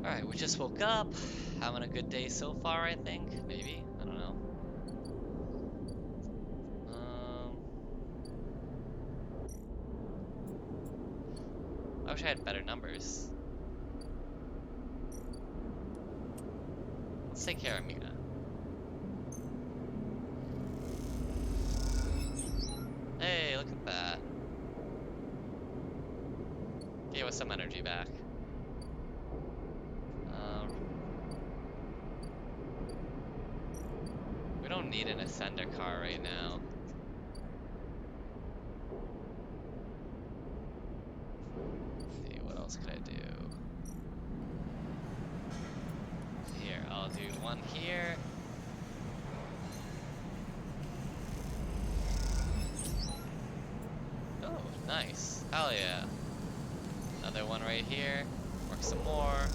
Alright, we just woke up. Having a good day so far, I think. Maybe. I don't know. I wish I had better numbers. Let's take care of Mina. Hey, look at that. Gave us some energy back. We don't need an ascender car right now. Let's see, what else could I do? Here, I'll do one here. Oh, nice. Hell yeah. Another one right here. Work some more.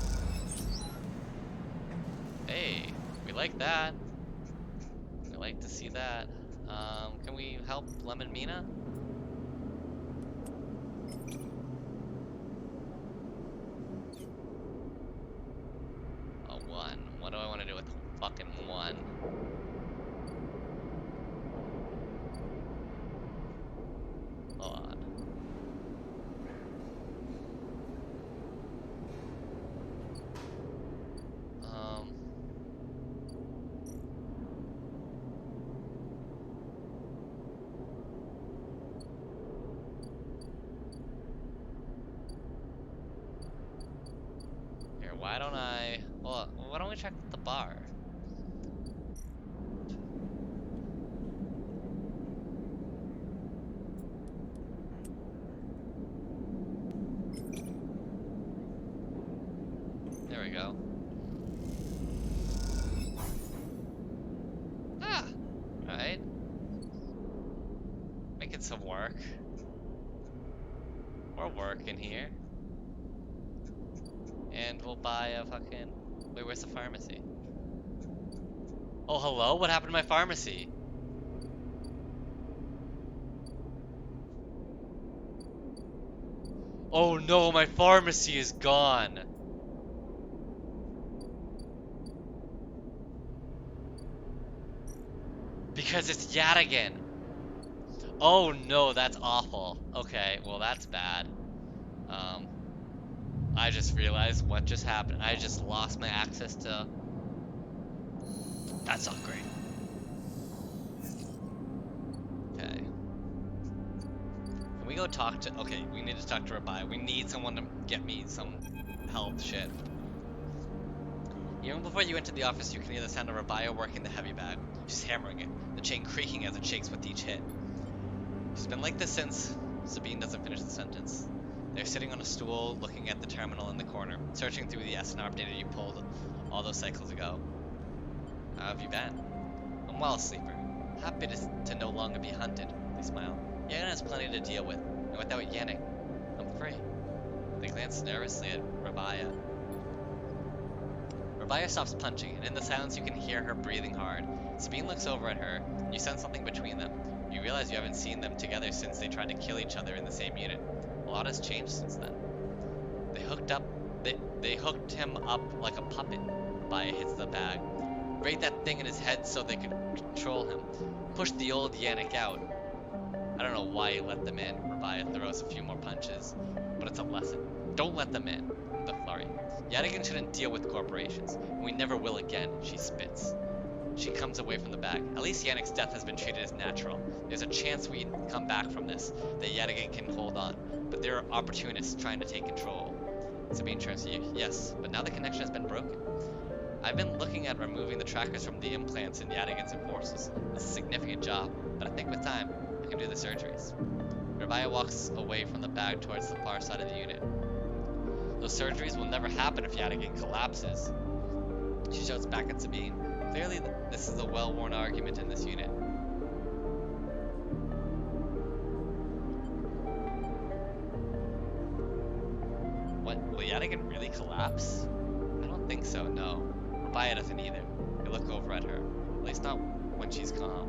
Hey, we like that. We like to see that. Can we help Lemon Mina? A one. What do I want to do with fucking one? Hold on. Here, why don't I... Well, why don't we check the bar? There we go. Ah! Alright. Making some work. We're working here. And we'll buy a fucking... Wait, where's the pharmacy? Oh, hello? What happened to my pharmacy? Oh no, my pharmacy is gone! Because it's Yadigan! Oh no, that's awful. Okay, well that's bad. I just realized what just happened. I just lost my access to... That's not great. Okay. Can we go talk to... Okay, we need to talk to Rabai. We need someone to get me some health shit. Even before you enter the office, you can hear the sound of Rabai working the heavy bag. She's hammering it, the chain creaking as it shakes with each hit. She's been like this since... Sabine doesn't finish the sentence. They're sitting on a stool, looking at the terminal in the corner, searching through the SNR data you pulled all those cycles ago. How have you been? I'm well, Sleeper. Happy to no longer be hunted. They smile. Yannick has plenty to deal with, and without Yannick, I'm free. They glance nervously at Rabaya. Rabaya stops punching, and in the silence you can hear her breathing hard. Sabine looks over at her, and you sense something between them. You realize you haven't seen them together since they tried to kill each other in the same unit. A lot has changed since then. They hooked him up like a puppet. Rabaya hits the bag. Braid that thing in his head so they could control him. Push the old Yannick out. I don't know why he let them in. Rabaya throws a few more punches, but it's a lesson. Don't let them in. The flurry. Yadigan shouldn't deal with corporations, and we never will again. She spits. She comes away from the bag. At least Yannick's death has been treated as natural. There's a chance we can come back from this, that Yadigan can hold on. But there are opportunists trying to take control. Sabine turns to you. Yes, but now the connection has been broken. I've been looking at removing the trackers from the implants in Yadigan's forces. It's a significant job, but I think with time, I can do the surgeries. Rabaya walks away from the bag towards the far side of the unit. Those surgeries will never happen if Yadigan collapses. She shouts back at Sabine. Clearly, this is a well-worn argument in this unit. What? Will Yadigan really collapse? I don't think so, no. Rabaya doesn't either. I look over at her. At least not when she's calm.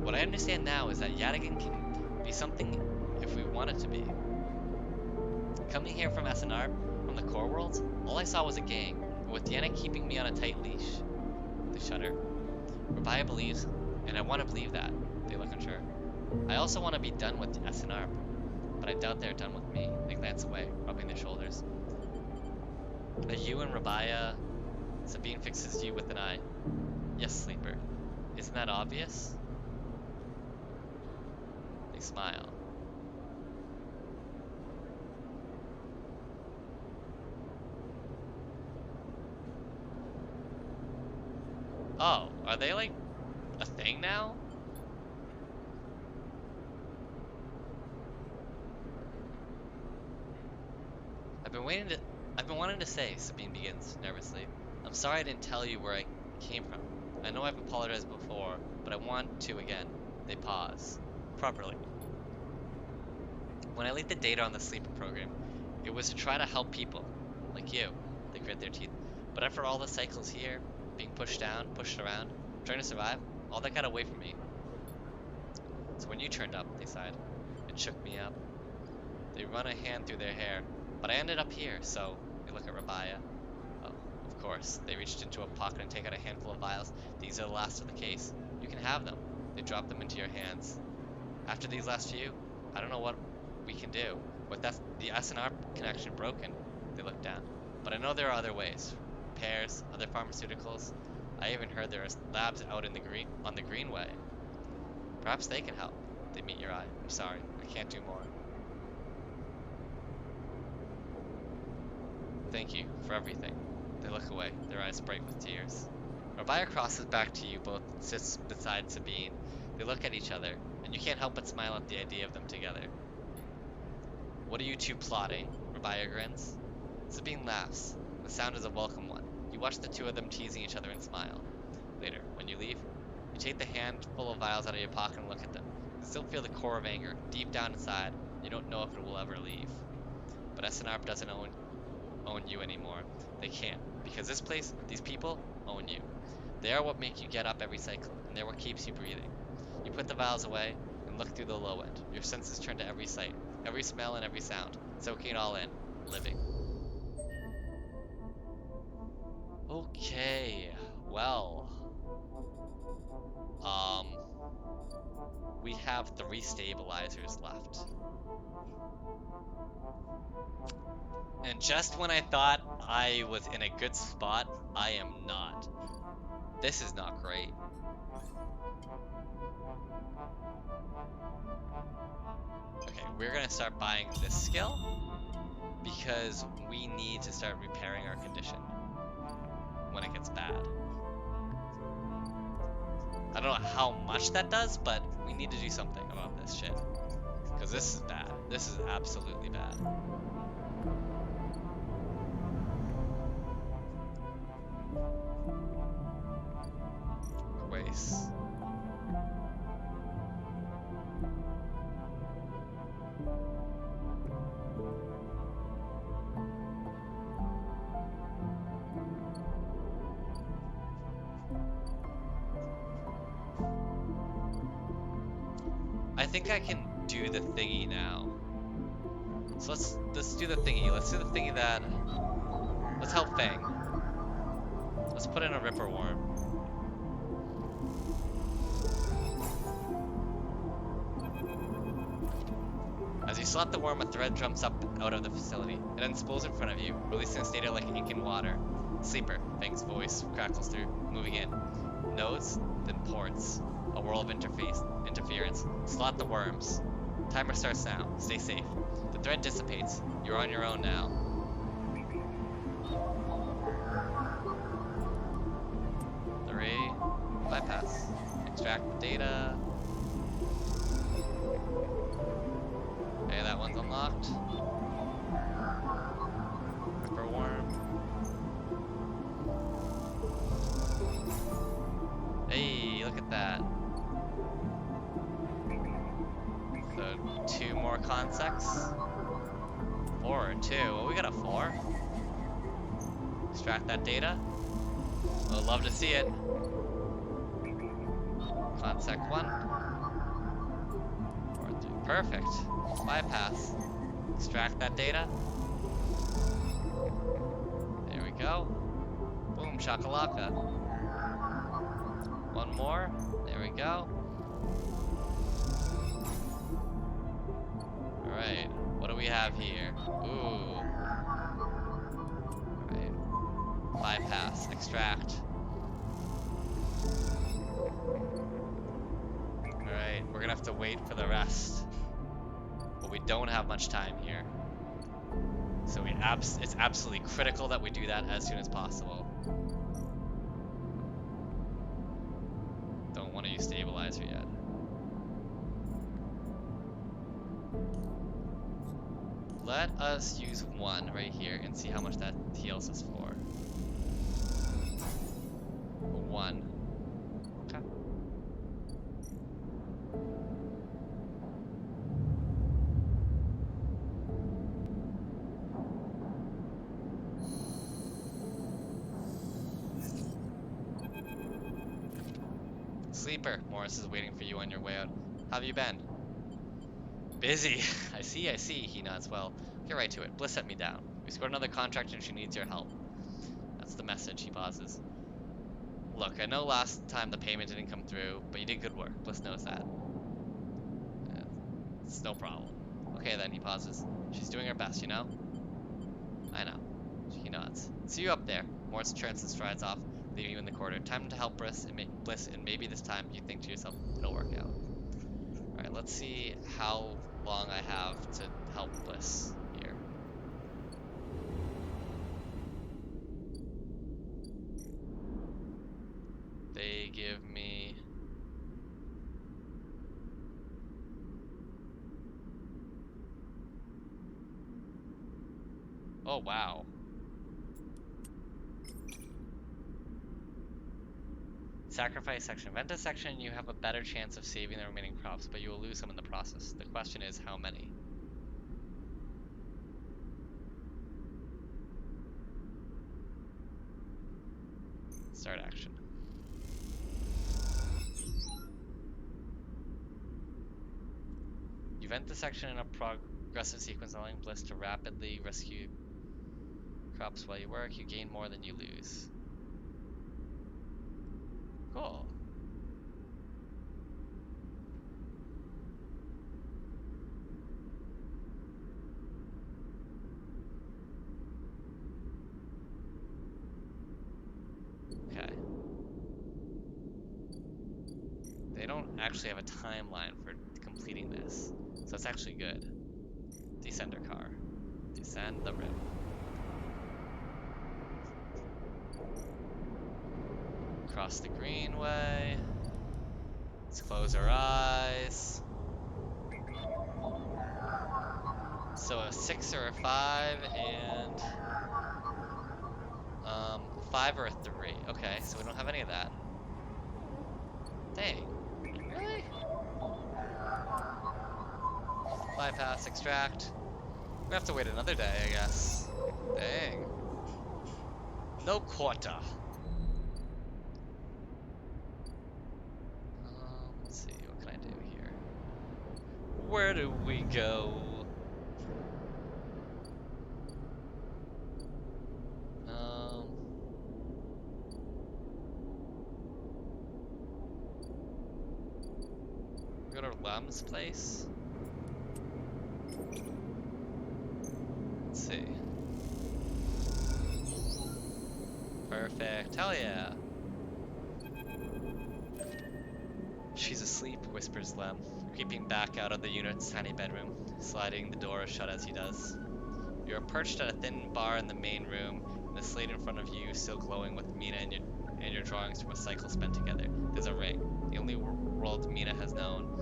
What I understand now is that Yadigan can be something if we want it to be. Coming here from SNR, from the core worlds, all I saw was a gang, and with Yannick keeping me on a tight leash. They shudder. Rabaya believes, and I want to believe that. They look unsure. I also want to be done with SNR, but I doubt they're done with me. They glance away, rubbing their shoulders. Are you and Rabaya? Sabine fixes you with an eye. Yes, Sleeper. Isn't that obvious? They smile. Oh, are they like a thing now? I've been wanting to say, Sabine begins nervously. I'm sorry I didn't tell you where I came from. I know I've apologized before, but I want to again. They pause. Properly. When I leaked the data on the sleeper program, it was to try to help people, like you. They grit their teeth. But after all the cycles here, being pushed down, pushed around, trying to survive, all that got away from me. So when you turned up, they sighed. It shook me up. They run a hand through their hair, but I ended up here, so they look at Rabaya. Oh, of course. They reached into a pocket and take out a handful of vials. These are the last of the case. You can have them. They drop them into your hands. After these last few, I don't know what we can do. With the SNR connection broken, they look down. But I know there are other ways. Repairs, other pharmaceuticals. I even heard there are labs out in on the Greenway. Perhaps they can help. They meet your eye. I'm sorry, I can't do more. Thank you for everything. They look away, their eyes bright with tears. Rabaya crosses back to you both, sits beside Sabine. They look at each other, and you can't help but smile at the idea of them together. What are you two plotting? Rabaya grins. Sabine laughs. The sound is a welcome one. You watch the two of them teasing each other and smile. Later, when you leave, you take the handful of vials out of your pocket and look at them. You still feel the core of anger, deep down inside. You don't know if it will ever leave. But SNR doesn't own you anymore. They can't, because this place, these people, own you. They are what make you get up every cycle, and they're what keeps you breathing. You put the vials away and look through the low end. Your senses turn to every sight, every smell, and every sound, soaking it all in, living. Okay, well, we have 3 stabilizers left. And just when I thought I was in a good spot, I am not. This is not great. Okay, we're gonna start buying this skill because we need to start repairing our condition when it gets bad. I don't know how much that does, but we need to do something about this shit. Because this is bad. This is absolutely bad. Waste. I think I can do the thingy now. So let's do the thingy. Let's do the thingy that. Let's help Fang. Let's put in a Ripper Worm. As you slot the worm, a thread jumps up out of the facility. It unspools in front of you, releasing its data like ink in water. Sleeper, Fang's voice crackles through, moving in. Nodes, then ports. A whirl of interference. Slot the worms. Timer starts now. Stay safe. The thread dissipates. You're on your own now. Three. Bypass. Extract data. Okay, that one's unlocked. Ripper worm. Hey, look at that. So 2 more consects. 4 or 2. Well, we got a 4. Extract that data. I'd love to see it. Consect 1. 4, 3. Perfect. Bypass. Extract that data. Boom shakalaka. One more. There we go. Alright, what do we have here? Ooh. Alright. Bypass. Extract. Alright, we're gonna have to wait for the rest. But we don't have much time here. So it's absolutely critical that we do that as soon as possible. Don't want to use stabilizer yet. Let us use one right here and see how much that heals us for. One. Okay. Sleeper, Morris is waiting for you on your way out. How have you been? Busy. I see. He nods. Well, get right to it. Bliss set me down. We scored another contract and she needs your help. That's the message. He pauses. Look, I know last time the payment didn't come through, but you did good work. Bliss knows that. It's no problem. Okay then, he pauses. She's doing her best, you know? I know. He nods. See you up there. Morris turns and strides off, leaving you in the corridor. Time to help Bliss, and maybe this time you think to yourself, it'll work out. Alright, let's see how long I have to help Bliss here. They give me... Oh, wow. Sacrifice section. Vent section, you have a better chance of saving the remaining crops, but you will lose some in the process. The question is, how many? Start action. You vent the section in a progressive sequence, allowing Bliss to rapidly rescue crops while you work. You gain more than you lose. Cool. Okay. They don't actually have a timeline for completing this, so it's actually good. Descender car. Descend the rim. Across the greenway. Let's close our eyes. So a 6 or a 5 and 5 or a 3. Okay, so we don't have any of that. Dang. Really? Bypass, extract. We have to wait another day, I guess. Dang. No quota. Let's see, what can I do here? Where do we go? Go to Lem's place? Let's see. Perfect, hell yeah. She's asleep, whispers Lem, creeping back out of the unit's tiny bedroom, sliding the door shut as he does. You are perched at a thin bar in the main room, and the slate in front of you still glowing with Mina and your drawings from a cycle spent together. There's a ring, the only world Mina has known,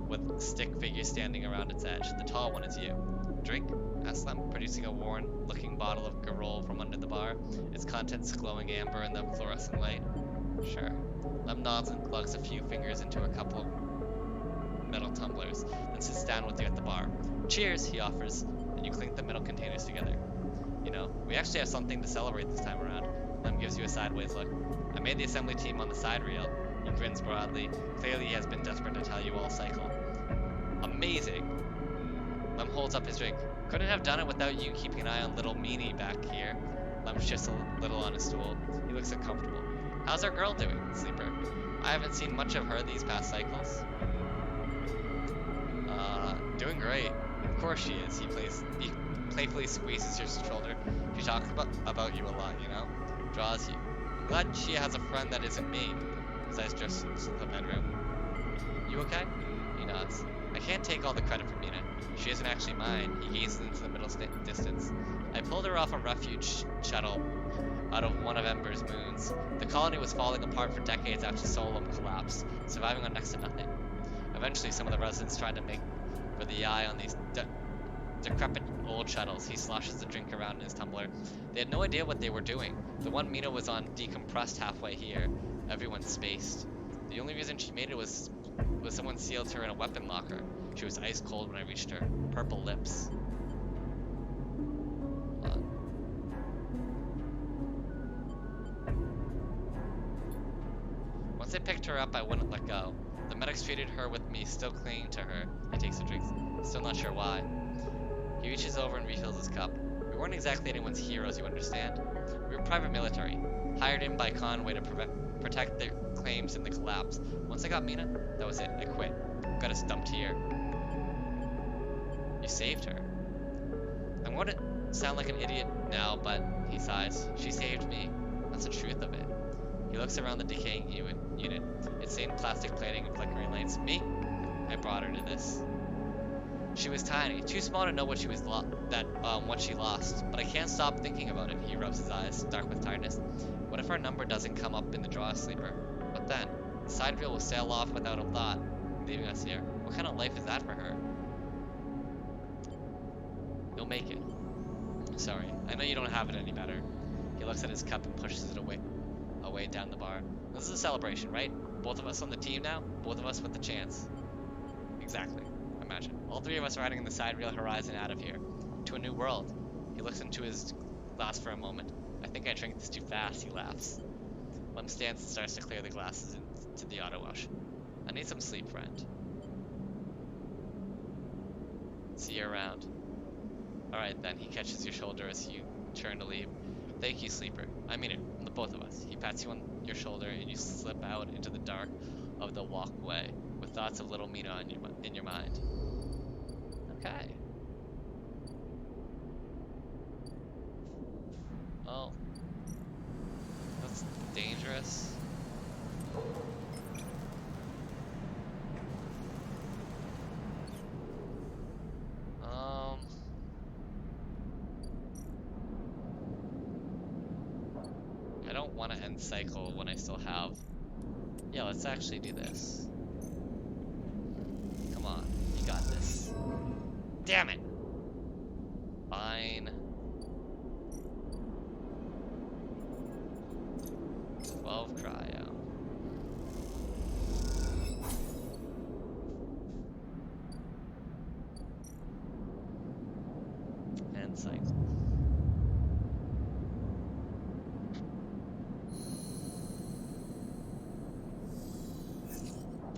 with stick figures standing around its edge. The tall one is you. Drink? Asks Lem, producing a worn-looking bottle of Garol from under the bar, its contents glowing amber in the fluorescent light. Sure. Lem nods and plugs a few fingers into a couple of metal tumblers, then sits down with you at the bar. Cheers, he offers, and you clink the metal containers together. You know, we actually have something to celebrate this time around. Lem gives you a sideways look. I made the assembly team on the side reel. He grins broadly. Clearly he has been desperate to tell you all cycle. Amazing. Lem holds up his drink. Couldn't have done it without you keeping an eye on little Meanie back here. Lem shifts a little on his stool. He looks uncomfortable. How's our girl doing, Sleeper? I haven't seen much of her these past cycles. Doing great. Of course she is. He playfully squeezes your shoulder. She talks about you a lot, you know? Draws you. I'm glad she has a friend that isn't me. His eyes drift into the bedroom. You okay? He nods. I can't take all the credit for Mina. She isn't actually mine. He gazes into the middle distance. I pulled her off a refuge shuttle out of one of Ember's moons. The colony was falling apart for decades after Solum collapsed, surviving on next to nothing. Eventually, some of the residents tried to make for the eye on these decrepit old shuttles. He sloshes the drink around in his tumbler. They had no idea what they were doing. The one Mina was on decompressed halfway here. Everyone's spaced. The only reason she made it was someone sealed her in a weapon locker. She was ice cold when I reached her. Purple lips. Once I picked her up, I wouldn't let go. The medics treated her with me still clinging to her. He takes a drink, still not sure why. He reaches over and refills his cup. We weren't exactly anyone's heroes, you understand? We were private military, hired in by Conway to protect their claims in the collapse. Once I got Mina, that was it. I quit. Got us dumped here. You saved her. I'm going to sound like an idiot now, but he sighs. She saved me. That's the truth of it. He looks around the decaying unit. It's stained plastic plating and flickering lights. Me? I brought her to this. She was tiny, too small to know what she was what she lost. But I can't stop thinking about it. He rubs his eyes, dark with tiredness. What if our number doesn't come up in the draw, Sleeper? What then? The side reel will sail off without a thought, leaving us here. What kind of life is that for her? You'll make it. Sorry, I know you don't have it any better. He looks at his cup and pushes it away down the bar. This is a celebration, right? Both of us on the team now? Both of us with the chance. Exactly. Imagine. All three of us riding in the side rail horizon out of here. To a new world. He looks into his glass for a moment. I think I drank this too fast, he laughs. Lem stands and starts to clear the glasses into the auto wash. I need some sleep, friend. See you around. Alright then, he catches your shoulder as you turn to leave. Thank you, Sleeper. I mean it, from the both of us. He pats you on your shoulder and you slip out into the dark of the walkway with thoughts of little Mina in your mind. Okay. Well, that's dangerous. I don't want to end cycle when I still have. Yeah, let's actually do this. Come on, you got this. Damn it! Fine. 12 cryo. And cycle.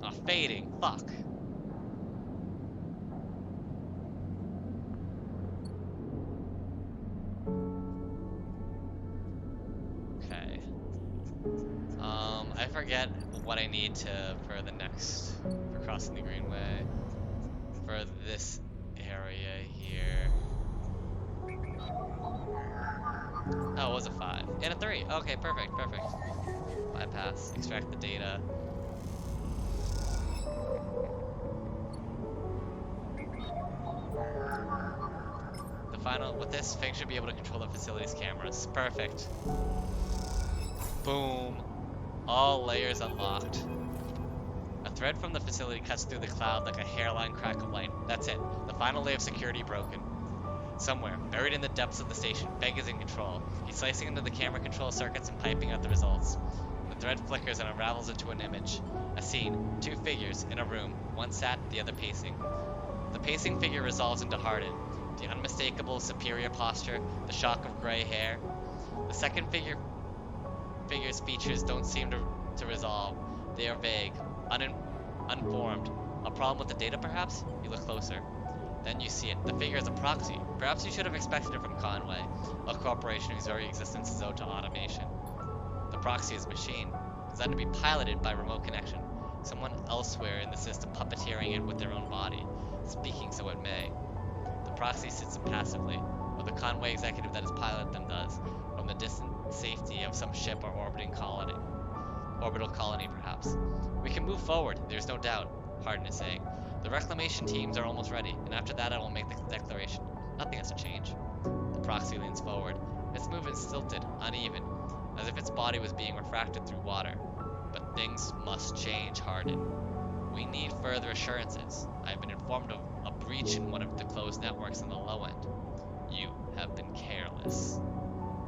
Ah, fading. Fuck. Okay. I forget what I need for the next, for crossing the Greenway. For this area here. Oh, it was a 5. And a 3. Okay, perfect. Bypass. Extract the data. With this, Feng should be able to control the facility's cameras. Perfect. Boom. All layers unlocked. A thread from the facility cuts through the cloud like a hairline crack of light. That's it. The final layer of security broken. Somewhere, buried in the depths of the station, Feng is in control. He's slicing into the camera control circuits and piping out the results. The thread flickers and unravels into an image. A scene. 2 figures in a room. One sat, the other pacing. The pacing figure resolves into Hardin. The unmistakable superior posture, the shock of gray hair. The second figure's features don't seem to resolve. They are vague, unformed. A problem with the data, perhaps? You look closer. Then you see it. The figure is a proxy. Perhaps you should have expected it from Conway, a corporation whose very existence is owed to automation. The proxy is a machine, designed to be piloted by remote connection. Someone elsewhere in the system puppeteering it with their own body, speaking so it may. The proxy sits impassively, or the Conway executive that has piloted them does, from the distant safety of some ship or orbital colony perhaps. We can move forward, there's no doubt, Hardin is saying. The reclamation teams are almost ready, and after that I will make the declaration. Nothing has to change. The proxy leans forward. Its movement stilted, uneven, as if its body was being refracted through water. But things must change, Hardin. We need further assurances. I have been informed of a breach in one of the closed networks on the low end. You have been careless.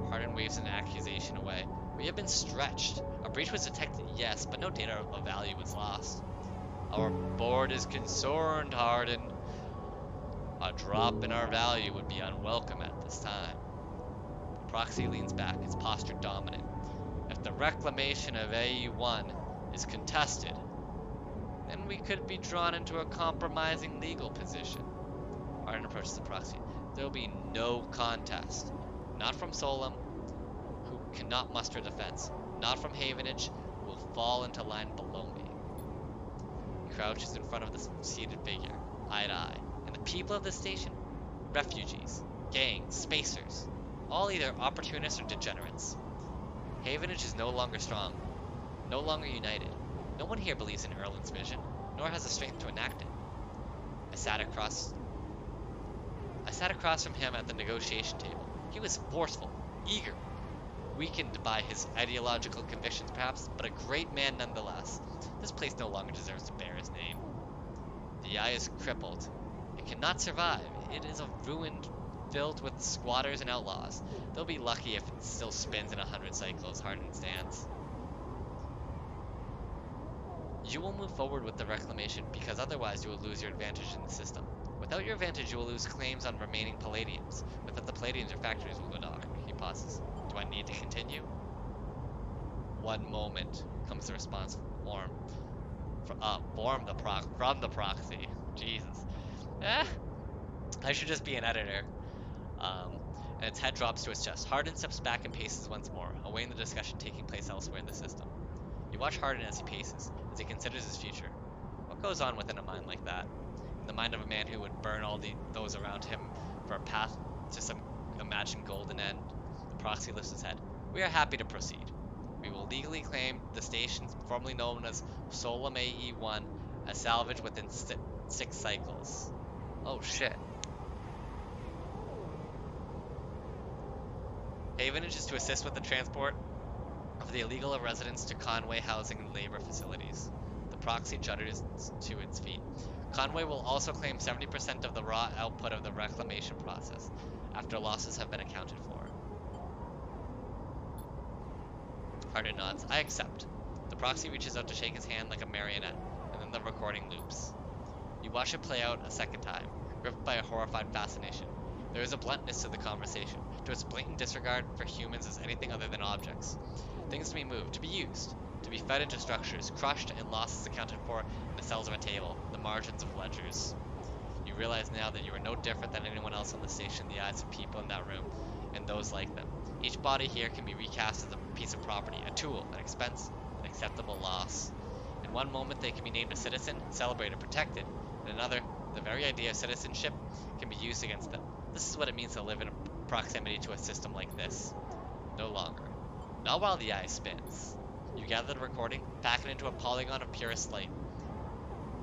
Hardin waves an accusation away. We have been stretched. A breach was detected, yes, but no data of value was lost. Our board is concerned, Hardin. A drop in our value would be unwelcome at this time. The proxy leans back, its posture dominant. If the reclamation of AE-1 is contested, then we could be drawn into a compromising legal position. Hardin approaches the proxy. There will be no contest. Not from Solem, who cannot muster defense. Not from Havenage, who will fall into line below me. He crouches in front of the seated figure, eye to eye. And the people of this station? Refugees, gangs, spacers. All either opportunists or degenerates. Havenage is no longer strong, no longer united. No one here believes in Erland's vision, nor has the strength to enact it. I sat across from him at the negotiation table. He was forceful, eager, weakened by his ideological convictions perhaps, but a great man nonetheless. This place no longer deserves to bear his name. The eye is crippled. It cannot survive. It is a ruined filled with squatters and outlaws. They'll be lucky if it still spins in 100 cycles, Hardin stands. You will move forward with the reclamation because otherwise you will lose your advantage in the system. Without your advantage, you will lose claims on remaining palladiums. Without the palladiums, your factories will go dark. He pauses. Do I need to continue? One moment, comes the response from the proxy. Jesus. I should just be an editor. And its head drops to its chest. Hardin steps back and paces once more, away in the discussion taking place elsewhere in the system. You watch Hardin as he paces, as he considers his future. What goes on within a mind like that? In the mind of a man who would burn all those around him for a path to some imagined golden end. The proxy lifts his head. We are happy to proceed. We will legally claim the stations formerly known as Solem AE-1 as salvage within 6 cycles. Oh shit. Havenage is to assist with the transport of the illegal residents to Conway housing and labor facilities. The proxy judders to its feet. Conway will also claim 70% of the raw output of the reclamation process, after losses have been accounted for. Hardin nods. I accept. The proxy reaches out to shake his hand like a marionette, and then the recording loops. You watch it play out a second time, gripped by a horrified fascination. There is a bluntness to the conversation, to its blatant disregard for humans as anything other than objects. Things to be moved, to be used, to be fed into structures, crushed and losses accounted for in the cells of a table, the margins of ledgers. You realize now that you are no different than anyone else on the station in the eyes of people in that room, and those like them. Each body here can be recast as a piece of property, a tool, an expense, an acceptable loss. In one moment they can be named a citizen, celebrated, protected. In another, the very idea of citizenship can be used against them. This is what it means to live in proximity to a system like this. No longer. Not while the eye spins. You gather the recording, pack it into a polygon of purest light.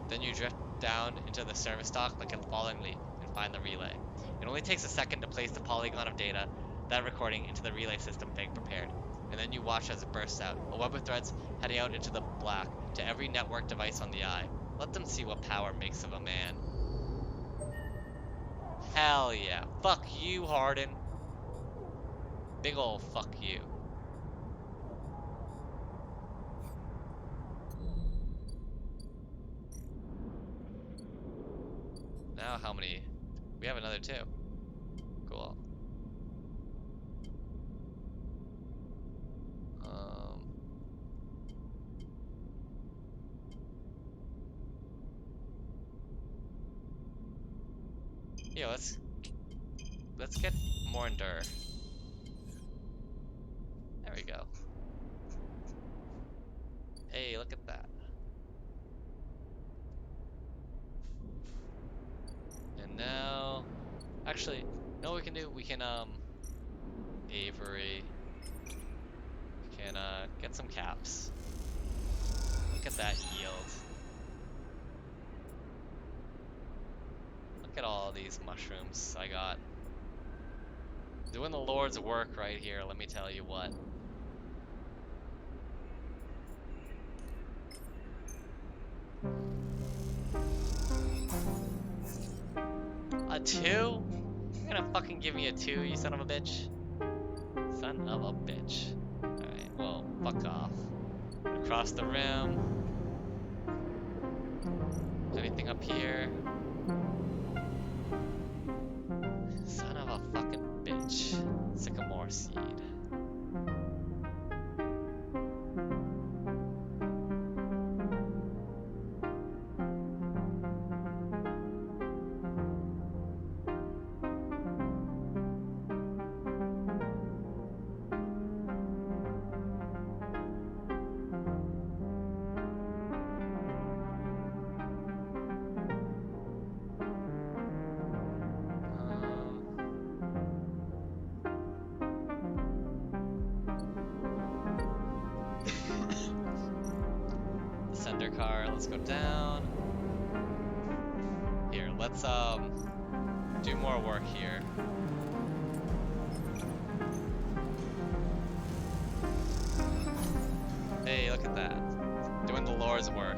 Then you drift down into the service dock like a falling leaf and find the relay. It only takes a second to place the polygon of data, that recording, into the relay system being prepared. And then you watch as it bursts out, a web of threads heading out into the black to every network device on the eye. Let them see what power makes of a man. Hell yeah. Fuck you, Hardin. Big ol' fuck you. Now how many? We have another 2. Cool. Yeah, let's get more endure. There we go. Hey, look at that. And now, actually, you know what we can do? We can Avery. We can get some caps. Look at that yield. Look at all these mushrooms I got. Doing the Lord's work right here, let me tell you what. A 2? You're gonna fucking give me a 2, you son of a bitch? Son of a bitch. Alright, well, fuck off. Across the rim. Anything up here? Son of a fucking bitch. Sycamore seed. Sender car, let's go down. Here, let's do more work here. Hey, look at that. Doing the Lord's work.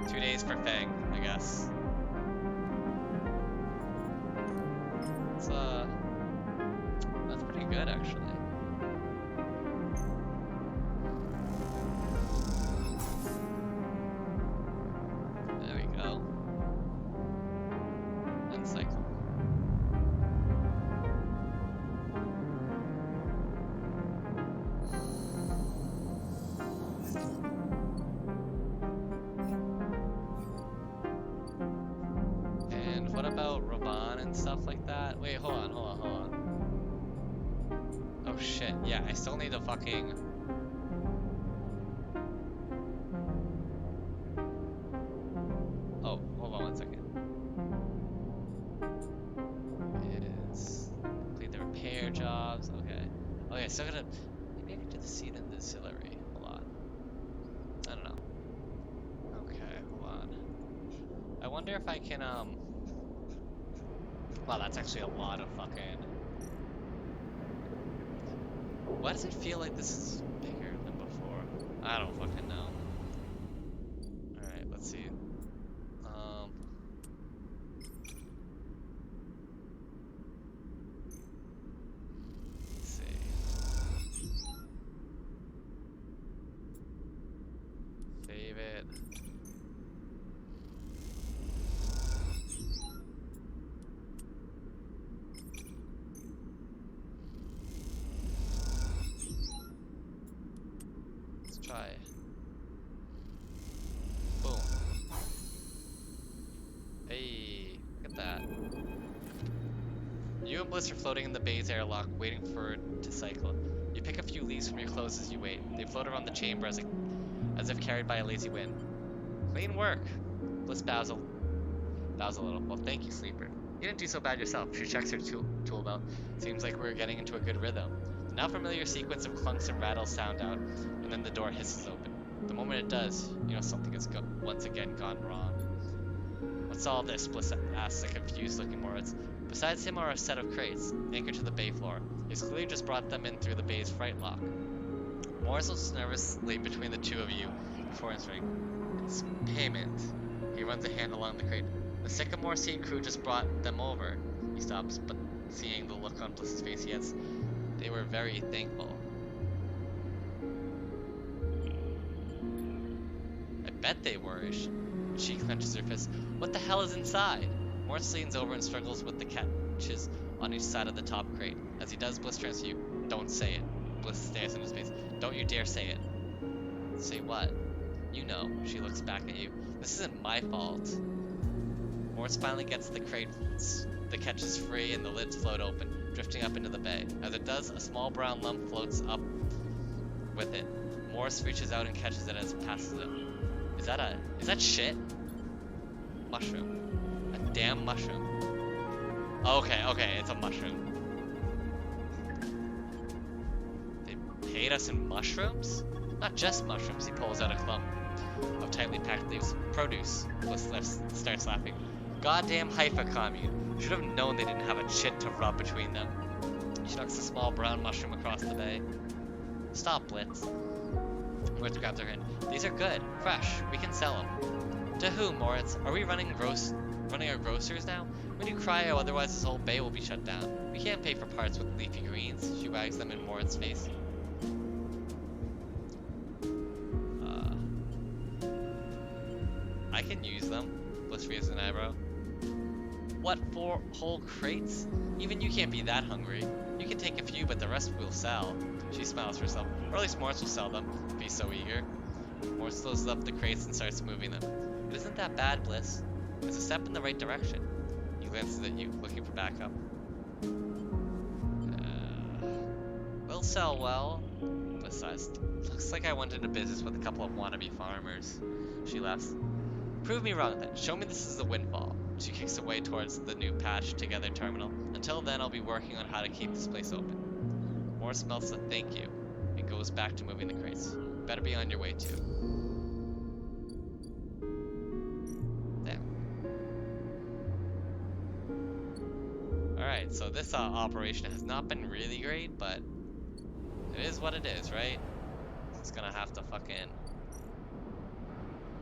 2 days for Fang, I guess. It's that's pretty good actually. There we go. And cycle. And what about Raban and stuff like that? Wait, hold on. Oh shit, yeah, I still need to fucking... Oh, hold on 1 second. Is complete the repair jobs, okay. Okay, still gotta... Maybe I can do the seed and the distillery. Hold on. I don't know. Okay, hold on. I wonder if I can, Wow, that's actually a lot of fucking... Why does it feel like this is bigger than before? I don't fucking know. Alright, let's see. Let's see. Save it. Try. Boom. Hey, look at that. You and Bliss are floating in the bay's airlock, waiting for it to cycle. You pick a few leaves from your clothes as you wait. They float around the chamber as if carried by a lazy wind. Clean work. Bliss bows a little. Well, thank you, Sleeper. You didn't do so bad yourself. She checks her tool belt. Seems like we're getting into a good rhythm. The now familiar sequence of clunks and rattles sound out, and then the door hisses open. The moment it does, you know something has once again gone wrong. What's all this? Bliss asks, a confused-looking Moritz. Besides him are a set of crates, anchored to the bay floor. He's clearly just brought them in through the bay's freight lock. Moritz looks nervously between the two of you before answering. It's payment. He runs a hand along the crate. The Sycamore Seed crew just brought them over. He stops, but seeing the look on Bliss's face, he adds, they were very thankful. I bet they were. She clenches her fist. What the hell is inside? Moritz leans over and struggles with the catches on each side of the top crate. As he does, Bliss turns to you. Don't say it. Bliss stares in his face. Don't you dare say it. Say what? You know. She looks back at you. This isn't my fault. Morse finally gets the crate. The catch is free and the lids float open, drifting up into the bay. As it does, a small brown lump floats up with it. Morse reaches out and catches it as it passes it. Is that shit? Mushroom. A damn mushroom. Okay, it's a mushroom. They paid us in mushrooms? Not just mushrooms. He pulls out a clump of tightly packed leaves. Produce. Bliss starts laughing. Goddamn Haifa commune. Should have known they didn't have a chit to rub between them. She knocks a small brown mushroom across the bay. Stop, Blitz. Moritz grabs her hand. These are good, fresh. We can sell them. To whom, Moritz? Are we running our grocers now? We need cryo, otherwise this whole bay will be shut down. We can't pay for parts with leafy greens. She wags them in Moritz's face. I can use them. Bliss raises an eyebrow. What, 4 whole crates? Even you can't be that hungry. You can take a few, but the rest we'll sell. She smiles for herself. Or at least Moritz will sell them, if he's so eager. Moritz closes up the crates and starts moving them. It isn't that bad, Bliss. It's a step in the right direction. He glances at you, looking for backup. We'll sell well. Bliss sighs. Looks like I went into business with a couple of wannabe farmers. She laughs. Prove me wrong then. Show me this is a windfall. She kicks away towards the new patch together terminal. Until then, I'll be working on how to keep this place open. Morris smells a thank you and goes back to moving the crates. Better be on your way too. Damn. Alright, so this operation has not been really great, but it is what it is, right? It's gonna have to fucking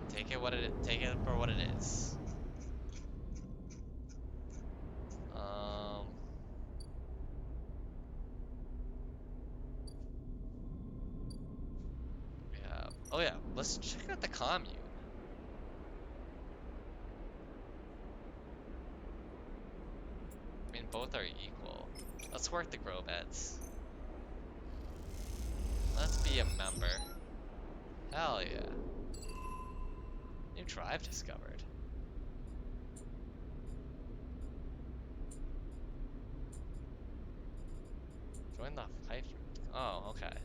take it for what it is. Oh yeah, let's check out the commune. I mean, both are equal. Let's work the grow beds. Let's be a member. Hell yeah. New tribe discovered. Join the fight. Oh, okay.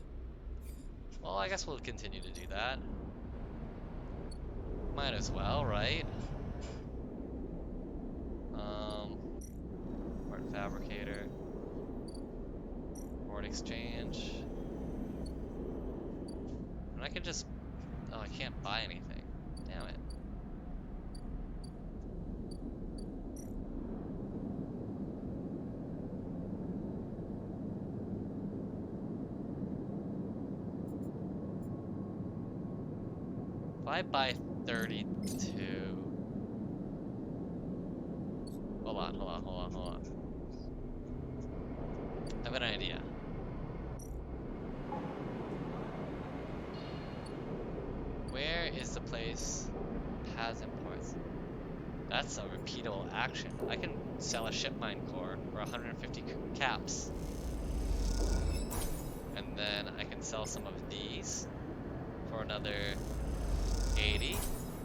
Well, I guess we'll continue to do that. Might as well, right? Part fabricator. Board exchange. And I can just... Oh, I can't buy anything. Damn it. If I buy 32... Hold on. I have an idea. Where is the place that has imports? That's a repeatable action. I can sell a ship mine core for 150 caps. And then I can sell some of these for another 80.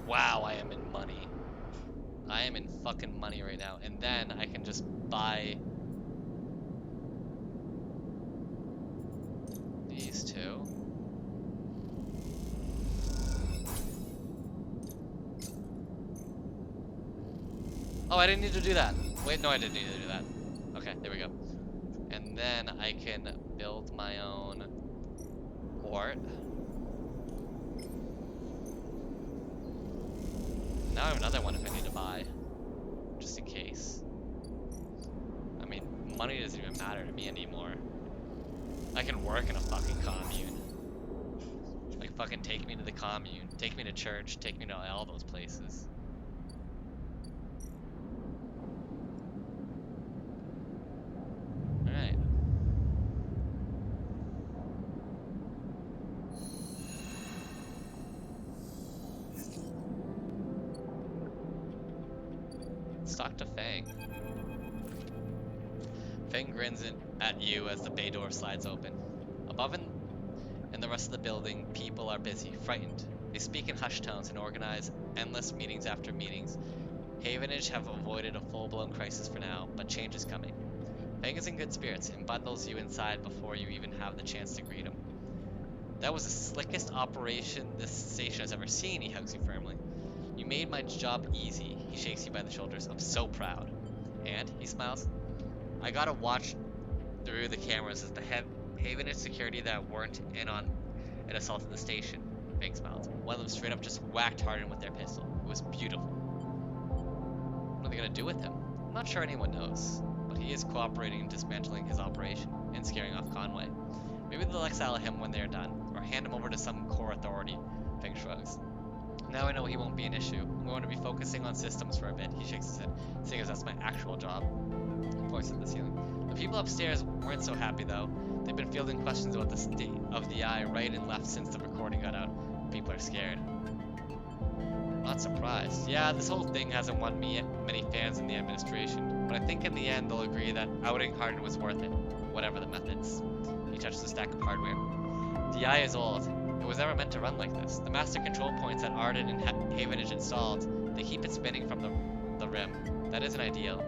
Wow, I am in money. I am in fucking money right now. And then I can just buy these two. Oh, I didn't need to do that. Wait, no, I didn't need to do that. Okay, there we go. And then I can build my own port. Now I have another one if I need to buy, just in case. I mean, money doesn't even matter to me anymore. I can work in a fucking commune. Like, fucking take me to the commune, take me to church, take me to all those places. Alright. Let's talk to Fang. Fang grins at you as the bay door slides open. Above in the rest of the building, people are busy, frightened. They speak in hushed tones and organize endless meetings after meetings. Havenage have avoided a full-blown crisis for now, but change is coming. Fang is in good spirits and bundles you inside before you even have the chance to greet him. That was the slickest operation this station has ever seen, he hugs you firmly. You made my job easy, he shakes you by the shoulders. I'm so proud. And, he smiles, I gotta watch through the cameras as the Havenage security that weren't in on an assault at the station. Fang smiles. One of them straight up just whacked Hardin with their pistol. It was beautiful. What are they gonna do with him? I'm not sure anyone knows, but he is cooperating in dismantling his operation and scaring off Conway. Maybe they'll exile him when they're done, or hand him over to some core authority. Fang shrugs. Now I know he won't be an issue. I'm going to be focusing on systems for a bit. He shakes his head, seeing as that's my actual job. He points at the ceiling. The people upstairs weren't so happy though. They've been fielding questions about the state of the eye right and left since the recording got out. People are scared. Not surprised. Yeah, this whole thing hasn't won me many fans in the administration, but I think in the end they'll agree that outing Hardin was worth it, whatever the methods. He touches a stack of hardware. The eye is old. It was never meant to run like this. The master control points that Arden and Havenage installed, they keep it spinning from the rim. That isn't ideal.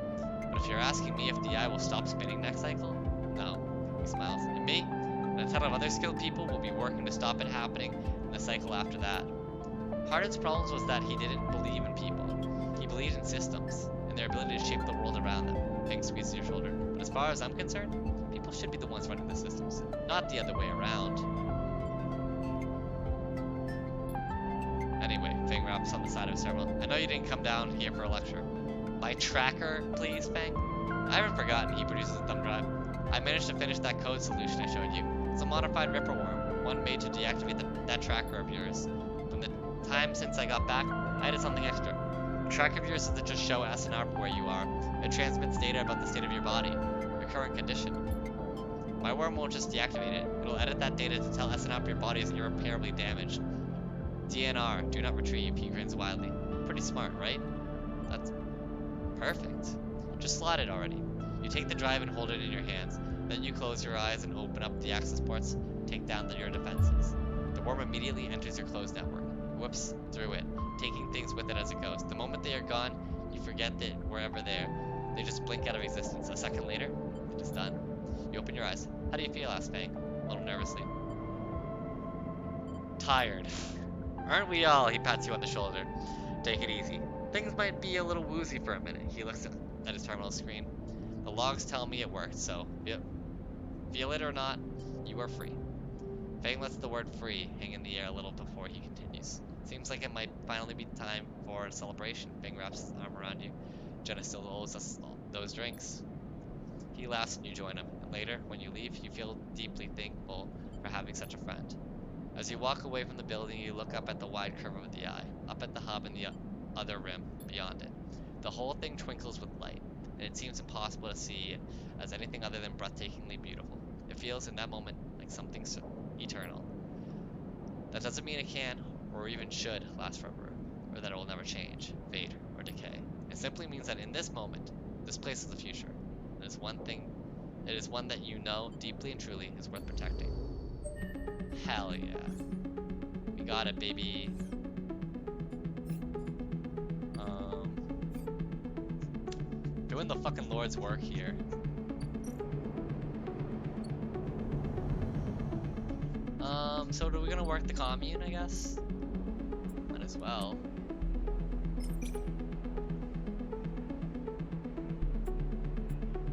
But if you're asking me if the eye will stop spinning next cycle, no. He smiles. And me, and a ton of other skilled people will be working to stop it happening in the cycle after that. Hardin's problems was that he didn't believe in people. He believed in systems, and their ability to shape the world around them. Fang squeezes your shoulder. But as far as I'm concerned, people should be the ones running the systems, not the other way around. Anyway, Fang raps on the side of his terminal. I know you didn't come down here for a lecture. My tracker, please, Fang? I haven't forgotten. He produces a thumb drive. I managed to finish that code solution I showed you. It's a modified Ripper worm, one made to deactivate that tracker of yours. From the time since I got back, I added something extra. The tracker of yours doesn't just show SNR where you are. It transmits data about the state of your body, your current condition. My worm won't just deactivate it. It'll edit that data to tell SNR your body is irreparably damaged. DNR, do not retrieve, he grins widely. Pretty smart, right? That's perfect. Just slot it already. You take the drive and hold it in your hands. Then you close your eyes and open up the access ports, take down your defenses. The worm immediately enters your closed network. It whips through it, taking things with it as it goes. The moment they are gone, you forget that wherever they just blink out of existence. A second later, it is done. You open your eyes. How do you feel? Asks Fang, a little nervously. Tired. Aren't we all? He pats you on the shoulder. Take it easy. Things might be a little woozy for a minute. He looks at his terminal screen. The logs tell me it worked, so feel it or not, you are free. Fang lets the word free hang in the air a little before he continues. Seems like it might finally be time for a celebration. Fang wraps his arm around you. Jenna still owes us those drinks. He laughs and you join him. And later, when you leave, you feel deeply thankful for having such a friend. As you walk away from the building, you look up at the wide curve of the eye, up at the hub and the other rim beyond it. The whole thing twinkles with light, and it seems impossible to see it as anything other than breathtakingly beautiful. It feels in that moment like something so eternal. That doesn't mean it can, or even should, last forever, or that it will never change, fade, or decay. It simply means that in this moment, this place is the future. It is one that you know deeply and truly is worth protecting. Hell yeah. We got it, baby. Doing the fucking Lord's work here. So are we gonna work the commune, I guess? Might as well.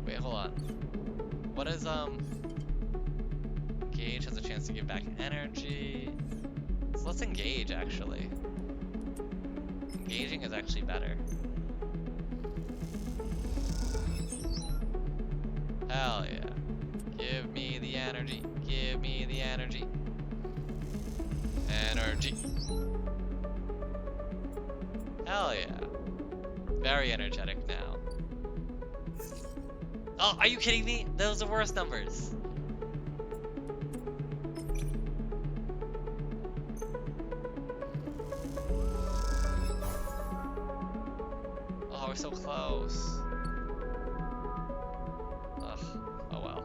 Wait, hold on. What is, Engage has a chance to give back energy. So let's engage, actually. Engaging is actually better. Hell yeah. Give me the energy. Give me the energy. Energy. Hell yeah. Very energetic now. Oh, are you kidding me? Those are worse numbers. Oh, we're so close. Ugh. Oh well.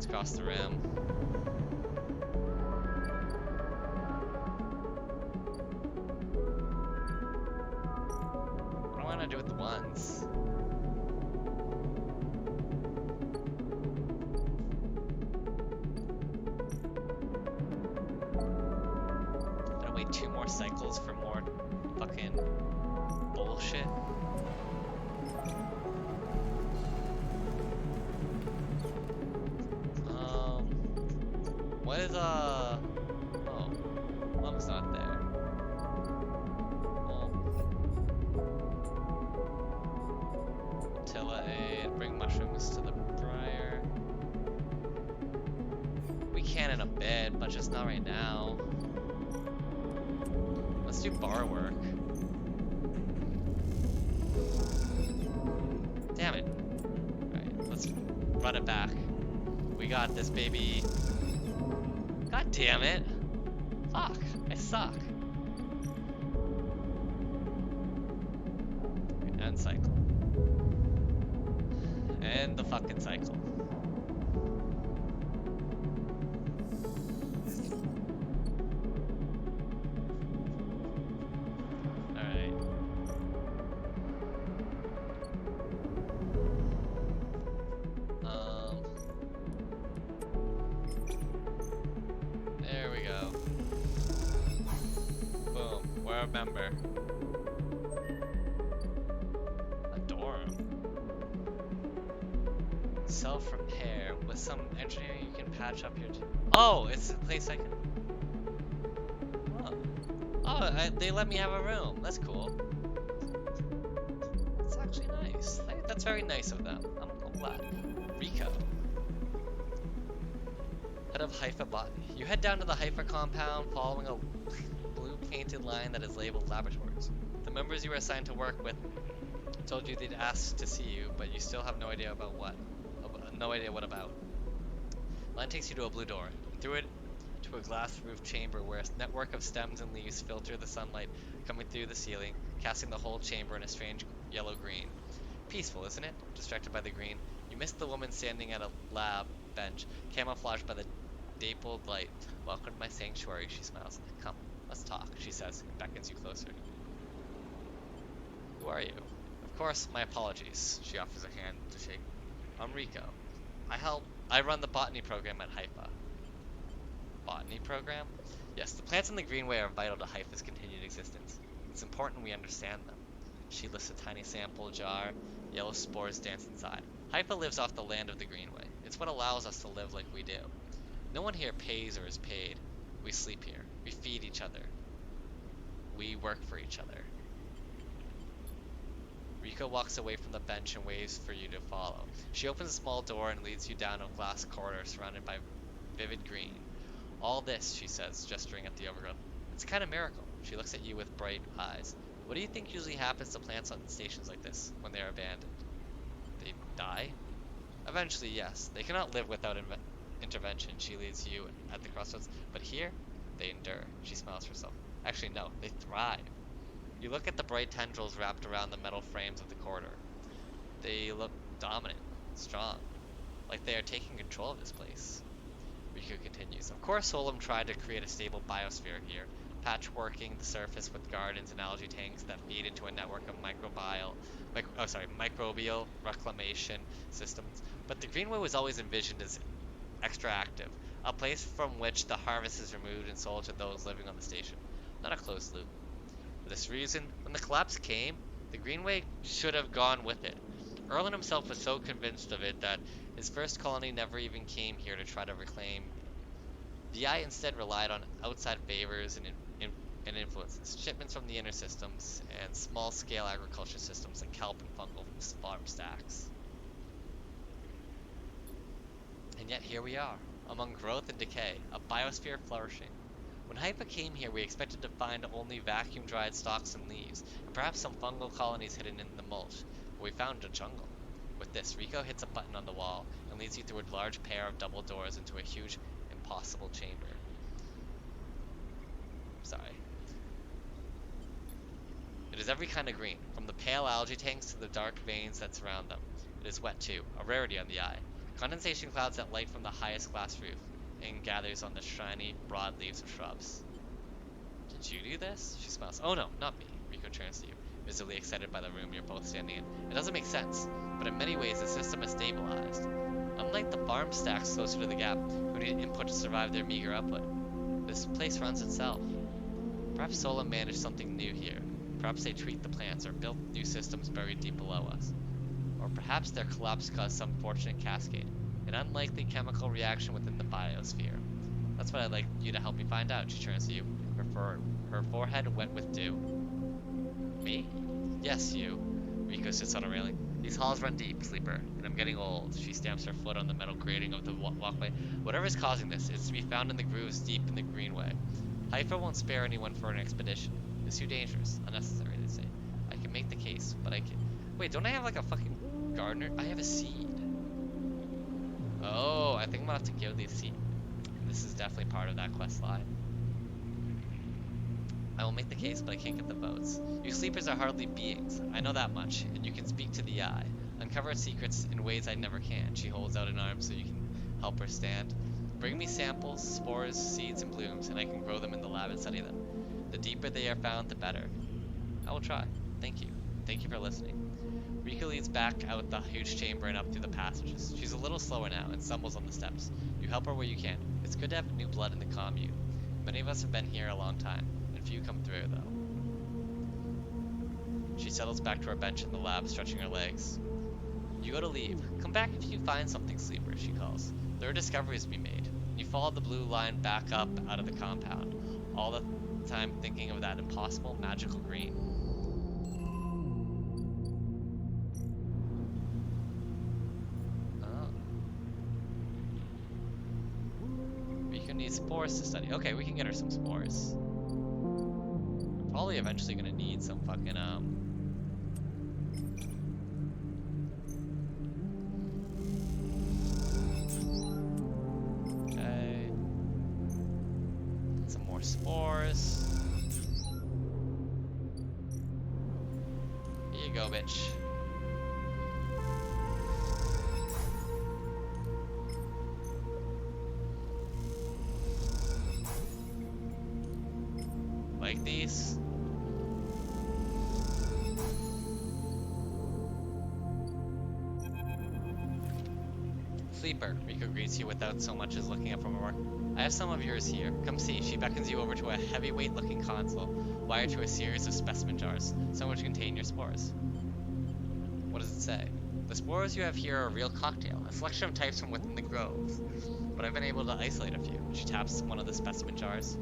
Let's cross the rim. What do I want to do with the ones? Gotta wait 2 more cycles for more fucking bullshit. What is oh, Lump's not there. Tilla aid, bring mushrooms to the briar. We can in a bit, but just not right now. Let's do bar work. Damn it. Alright, let's run it back. We got this, baby. God damn it. Fuck, I suck. And cycle. And the fucking cycle. Alright. There we go. Boom, we're a member. A dorm. Self-repair. With some engineering you can patch up your oh, it's a place I can... they let me have a room. That's cool. That's actually nice. That's very nice of them. I'm glad. Rico. Head of Haifa Botany. You head down to the Haifa compound following a blue painted line that is labeled laboratories. The members you are assigned to work with told you they'd asked to see you, but you still have no idea about what. No idea what about. Line takes you to a blue door. Through it to a glass roof chamber where a network of stems and leaves filter the sunlight coming through the ceiling, casting the whole chamber in a strange yellow-green. Peaceful, isn't it? Distracted by the green, you miss the woman standing at a lab bench, camouflaged by the dappled light. Welcome to my sanctuary, she smiles. Come, let's talk, she says, and beckons you closer. Who are you? Of course, my apologies, she offers a hand to shake. I'm Rico. I run the botany program at Haifa. Botany program? Yes, the plants in the Greenway are vital to Haifa's continued existence. It's important we understand them. She lifts a tiny sample jar. Yellow spores dance inside. Haifa lives off the land of the Greenway. It's what allows us to live like we do. No one here pays or is paid. We sleep here. We feed each other. We work for each other. Rico walks away from the bench and waves for you to follow. She opens a small door and leads you down a glass corridor surrounded by vivid green. All this, she says, gesturing at the overgrowth. It's a kind of miracle. She looks at you with bright eyes. What do you think usually happens to plants on stations like this when they are abandoned? They die? Eventually, yes. They cannot live without intervention. She leads you at the crossroads. But here, they endure. She smiles herself. Actually, no. They thrive. You look at the bright tendrils wrapped around the metal frames of the corridor. They look dominant, strong, like they are taking control of this place. Rico continues. Of course, Solom tried to create a stable biosphere here, patchworking the surface with gardens and algae tanks that feed into a network of microbial reclamation systems. But the Greenway was always envisioned as extractive, a place from which the harvest is removed and sold to those living on the station, not a closed loop. For this reason, when the collapse came, the Greenway should have gone with it. Erlen himself was so convinced of it that his first colony never even came here to try to reclaim. The Eye instead relied on outside favors and influences, shipments from the inner systems, and small-scale agriculture systems like kelp and fungal farm stacks. And yet here we are, among growth and decay, a biosphere flourishing. When Haifa came here, we expected to find only vacuum-dried stalks and leaves, and perhaps some fungal colonies hidden in the mulch, but we found a jungle. With this, Rico hits a button on the wall and leads you through a large pair of double doors into a huge, impossible chamber. Sorry. It is every kind of green, from the pale algae tanks to the dark veins that surround them. It is wet too, a rarity on the Eye. Condensation clouds that light from the highest glass roof and gathers on the shiny, broad leaves of shrubs. Did you do this? She smiles. Oh no, not me. Rico turns to you, visibly excited by the room you're both standing in. It doesn't make sense, but in many ways the system is stabilized. Unlike the farm stacks closer to the gap, who need input to survive their meager output, this place runs itself. Perhaps Solum managed something new here. Perhaps they tweaked the plants or built new systems buried deep below us. Or perhaps their collapse caused some fortunate cascade, an unlikely chemical reaction within the biosphere. That's what I'd like you to help me find out, she turns to you, her forehead wet with dew. Me? Yes, you. Rico sits on a railing. These halls run deep, Sleeper, and I'm getting old. She stamps her foot on the metal grating of the walkway. Whatever is causing this is to be found in the grooves deep in the greenway. Haifa won't spare anyone for an expedition. It's too dangerous, unnecessary, they say. I can make the case, but I can... Wait, don't I have like a fucking gardener? I have a seed. Oh, I think I'm gonna have to give these seed. This is definitely part of that quest line. I will make the case, but I can't get the votes. You sleepers are hardly beings. I know that much, and you can speak to the eye. Uncover secrets in ways I never can. She holds out an arm so you can help her stand. Bring me samples, spores, seeds, and blooms, and I can grow them in the lab and study them. The deeper they are found, the better. I will try. Thank you. Thank you for listening. Rika leads back out the huge chamber and up through the passages. She's a little slower now and stumbles on the steps. You help her where you can. It's good to have new blood in the commune. Many of us have been here a long time, and few come through, though. She settles back to her bench in the lab, stretching her legs. You go to leave. Come back if you find something, Sleeper, she calls. There are discoveries to be made. You follow the blue line back up out of the compound, all the time thinking of that impossible magical green. Oh. Rika needs spores to study. Okay, we can get her some spores. We're probably eventually gonna need some fucking spores. Here you go, bitch. Like these? Sleeper, Rico greets you without so much as looking up from her work. I have some of yours here. Come see. She beckons you over to a heavyweight-looking console, wired to a series of specimen jars, some which contain your spores. What does it say? The spores you have here are a real cocktail, a selection of types from within the grove, but I've been able to isolate a few. She taps one of the specimen jars.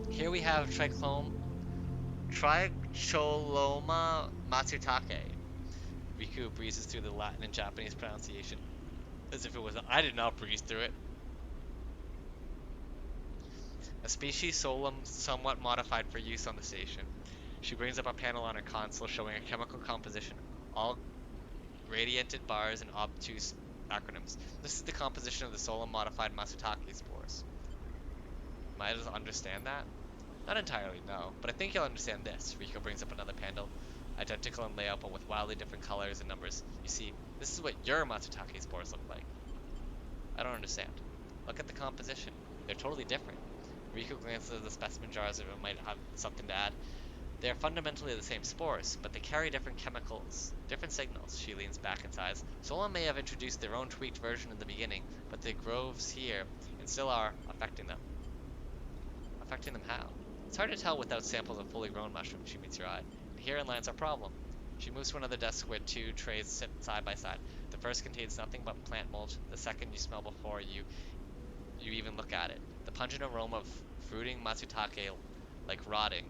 Here we have Tricholoma matsutake. Riku breezes through the Latin and Japanese pronunciation, as if it was I did not breeze through it. A species Solum somewhat modified for use on the station. She brings up a panel on her console showing a chemical composition, all gradiented bars and obtuse acronyms. This is the composition of the Solum modified Matsutake spores. Might I understand that? Not entirely, no, but I think you'll understand this. Rico brings up another panel, identical in layout but with wildly different colors and numbers. You see, this is what your Matsutake spores look like. I don't understand. Look at the composition. They're totally different. Rico glances at the specimen jars if it might have something to add. They are fundamentally the same spores, but they carry different chemicals, different signals. She leans back and sighs. Solon may have introduced their own tweaked version in the beginning, but the groves here and still are affecting them. Affecting them how? It's hard to tell without samples of fully grown mushrooms. She meets your eye. And herein lies our problem. She moves to another desk where two trays sit side by side. The first contains nothing but plant mulch. The second you smell before you even look at it. The pungent aroma of fruiting matsutake, like rotting,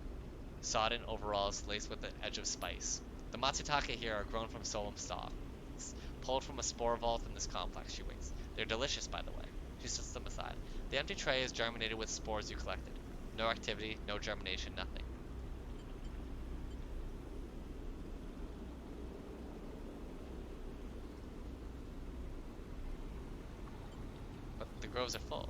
sodden overalls laced with the edge of spice. The matsutake here are grown from Solum stalks, pulled from a spore vault in this complex. She winks. They're delicious, by the way. She sets them aside. The empty tray is germinated with spores you collected. No activity, no germination, nothing. But the groves are full.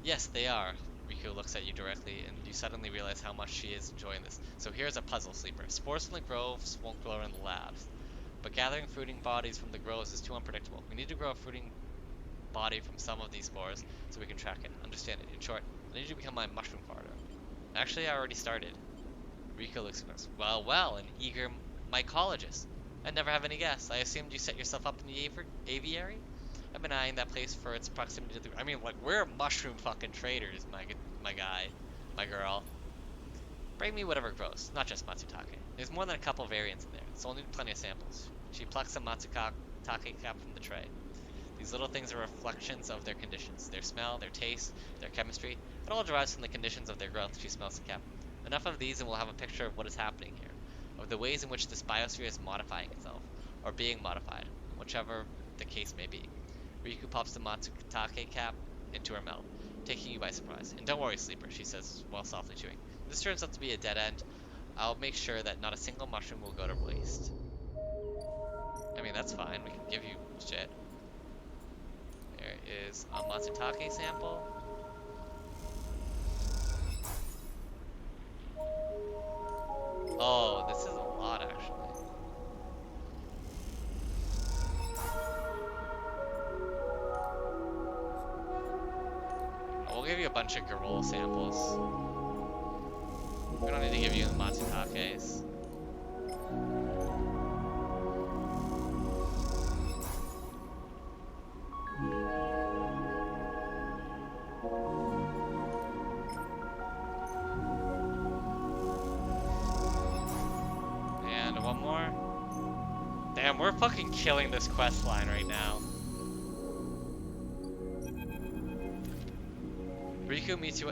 Yes, they are. Riku looks at you directly, and you suddenly realize how much she is enjoying this. So here's a puzzle, Sleeper. Spores from the groves won't grow in the labs. but gathering fruiting bodies from the grows is too unpredictable. We need to grow a fruiting body from some of these spores so we can track it, understand it. In short, I need you to become my mushroom farmer. Actually, I already started. Rico looks at us. Well, an eager mycologist. I'd never have any guess. I assumed you set yourself up in the aviary? I've been eyeing that place for its proximity to the... I mean, like, we're mushroom fucking traders, my guy, my girl. Bring me whatever grows, not just Matsutake. There's more than a couple variants in there, so I'll need plenty of samples. She plucks a Matsutake cap from the tray. These little things are reflections of their conditions. Their smell, their taste, their chemistry. It all derives from the conditions of their growth. She smells the cap. Enough of these and we'll have a picture of what is happening here. Of the ways in which this biosphere is modifying itself. Or being modified. Whichever the case may be. Riku pops the Matsutake cap into her mouth, taking you by surprise. And don't worry, Sleeper, she says while softly chewing. If this turns out to be a dead end, I'll make sure that not a single mushroom will go to waste. I mean, that's fine. We can give you shit. There is a Matsutake sample. Oh, this is a lot, actually. We'll give you a bunch of Garol samples. We don't need to give you the Matsutakes. And one more. Damn, we're fucking killing this quest line right now. Riku meets you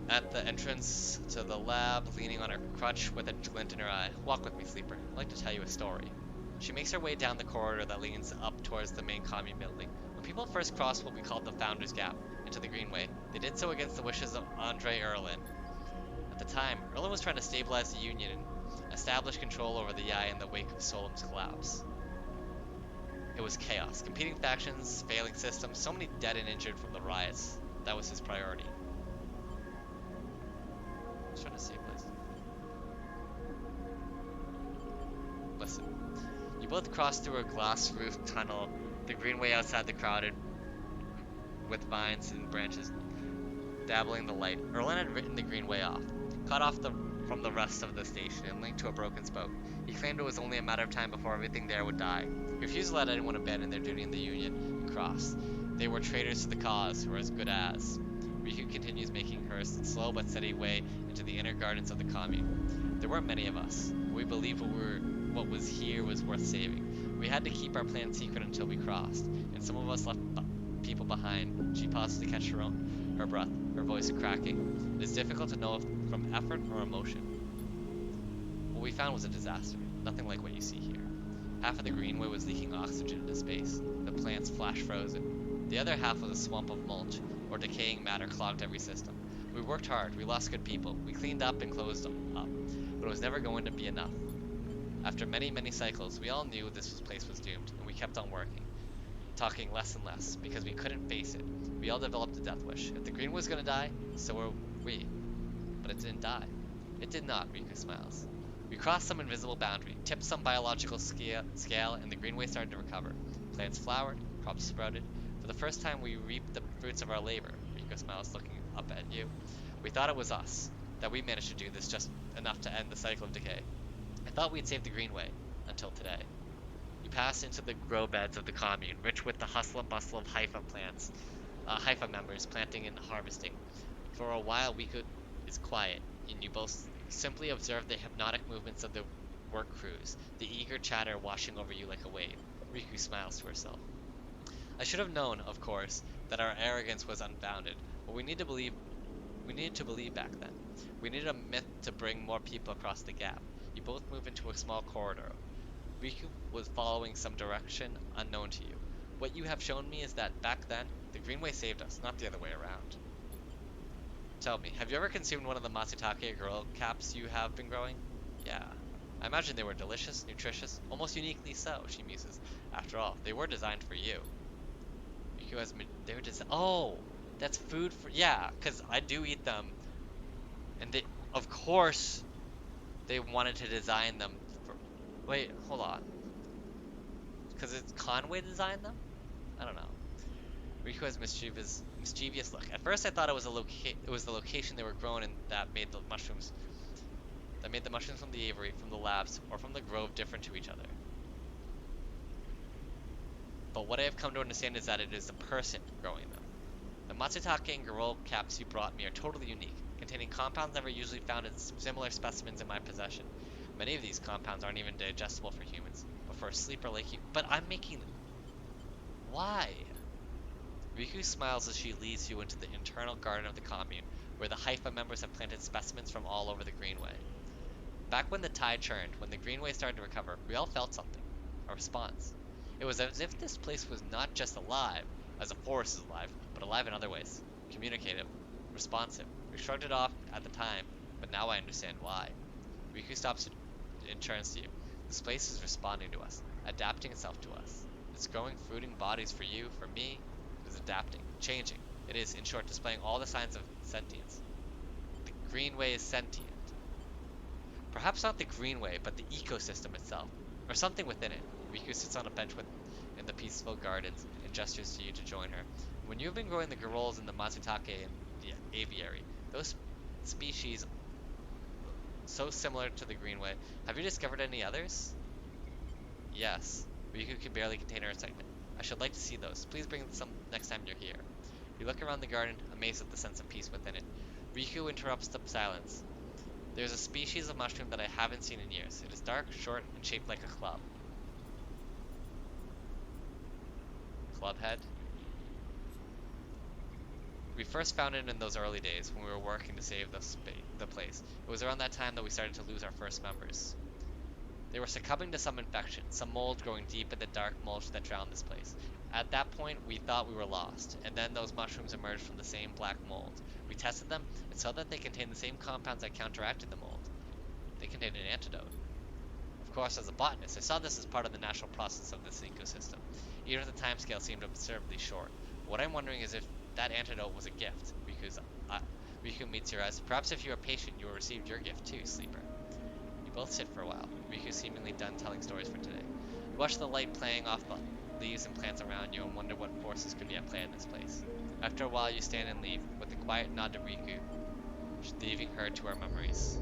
at the entrance to the lab, leaning on her crutch with a glint in her eye. Walk with me, Sleeper. I'd like to tell you a story. She makes her way down the corridor that leads up towards the main commune building. When people first crossed what we called the Founders Gap into the Greenway, they did so against the wishes of Andre Erlin. At the time, Erlin was trying to stabilize the Union and establish control over the Yai in the wake of Solemn's collapse. It was chaos. Competing factions, failing systems, so many dead and injured from the riots. That was his priority. Just trying to see a place. Listen. You both crossed through a glass-roofed tunnel, the greenway outside the crowded, with vines and branches dabbling the light. Erlin had written the greenway off, cut off from the rest of the station and linked to a broken spoke. He claimed it was only a matter of time before everything there would die. He refused to let anyone abandon their duty in the Union and cross. They were traitors to the cause, or as good as. Riku continues making her slow but steady way into the inner gardens of the commune. There weren't many of us, but we believed what was here was worth saving. We had to keep our plan secret until we crossed, and some of us left people behind. She paused to catch her breath, her voice cracking. It is difficult to know if from effort or emotion. What we found was a disaster, nothing like what you see here. Half of the greenway was leaking oxygen into space, the plants flash frozen. The other half was a swamp of mulch, or decaying matter clogged every system. We worked hard, we lost good people, we cleaned up and closed up, but it was never going to be enough. After many, many cycles, we all knew this place was doomed, and we kept on working, talking less and less, because we couldn't face it. We all developed a death wish. If the green was gonna die, so were we. But it didn't die. It did not, Riku smiles. We crossed some invisible boundary, tipped some biological scale, and the greenway started to recover. Plants flowered, crops sprouted. For the first time, we reaped the fruits of our labor. Riku smiles, looking up at you. We thought it was us, that we managed to do this just enough to end the cycle of decay. I thought we'd saved the greenway, until today. You pass into the grow beds of the commune, rich with the hustle and bustle of Haifa members planting and harvesting. For a while, is quiet, and you both simply observe the hypnotic movements of the work crews, the eager chatter washing over you like a wave. Riku smiles to herself. I should have known, of course, that our arrogance was unfounded, but we needed to believe back then. We needed a myth to bring more people across the gap. You both move into a small corridor. Riku was following some direction unknown to you. What you have shown me is that back then, the greenway saved us, not the other way around. Tell me, have you ever consumed one of the Matsutake girl caps you have been growing? Yeah. I imagine they were delicious, nutritious, almost uniquely so, she muses. After all, they were designed for you. Riku has they were oh, that's food for, yeah, because I do eat them. And they, of course, they wanted to design them for, wait, hold on. Because it's Conway designed them? I don't know. Riku has mischievous look. At first I thought it was the location they were grown in that made the mushrooms from the aviary, from the labs, or from the grove different to each other. But what I have come to understand is that it is the person growing them. The Matsutake and Garou caps you brought me are totally unique, containing compounds never usually found in similar specimens in my possession. Many of these compounds aren't even digestible for humans, but for a sleeper like you. But I'm making... Why? Riku smiles as she leads you into the internal garden of the commune, where the Haifa members have planted specimens from all over the Greenway. Back when the tide turned, when the Greenway started to recover, we all felt something. A response. It was as if this place was not just alive, as a forest is alive, but alive in other ways. Communicative. Responsive. We shrugged it off at the time, but now I understand why. Riku stops and turns to you. This place is responding to us, adapting itself to us. It's growing fruiting bodies for you, for me. It is adapting, changing. It is, in short, displaying all the signs of sentience. The Greenway is sentient. Perhaps not the Greenway, but the ecosystem itself, or something within it. Riku sits on a bench in the peaceful gardens and gestures to you to join her. When you have been growing the Garous in the Matsutake and the aviary, those species so similar to the Greenway, have you discovered any others? Yes. Riku can barely contain her excitement. I should like to see those. Please bring some next time you're here. You look around the garden, amazed at the sense of peace within it. Riku interrupts the silence. There's a species of mushroom that I haven't seen in years. It is dark, short, and shaped like a club. Club head? We first found it in those early days when we were working to save the place. It was around that time that we started to lose our first members. They were succumbing to some infection, some mold growing deep in the dark mulch that drowned this place. At that point, we thought we were lost, and then those mushrooms emerged from the same black mold. We tested them and saw that they contained the same compounds that counteracted the mold. They contained an antidote. Of course, as a botanist, I saw this as part of the natural process of this ecosystem, even if the timescale seemed absurdly short. What I'm wondering is if that antidote was a gift, because Riku meets your eyes. Perhaps if you are patient, you will receive your gift too, Sleeper. You both sit for a while, Riku seemingly done telling stories for today. You watch the light playing off the leaves and plants around you and wonder what forces could be at play in this place. After a while, you stand and leave, with a quiet nod to Riku, leaving her to our memories.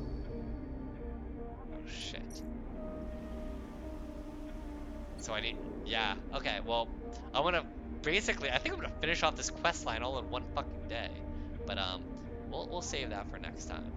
Oh shit. So yeah, okay, well, I think I'm gonna finish off this quest line all in one fucking day. But, we'll save that for next time.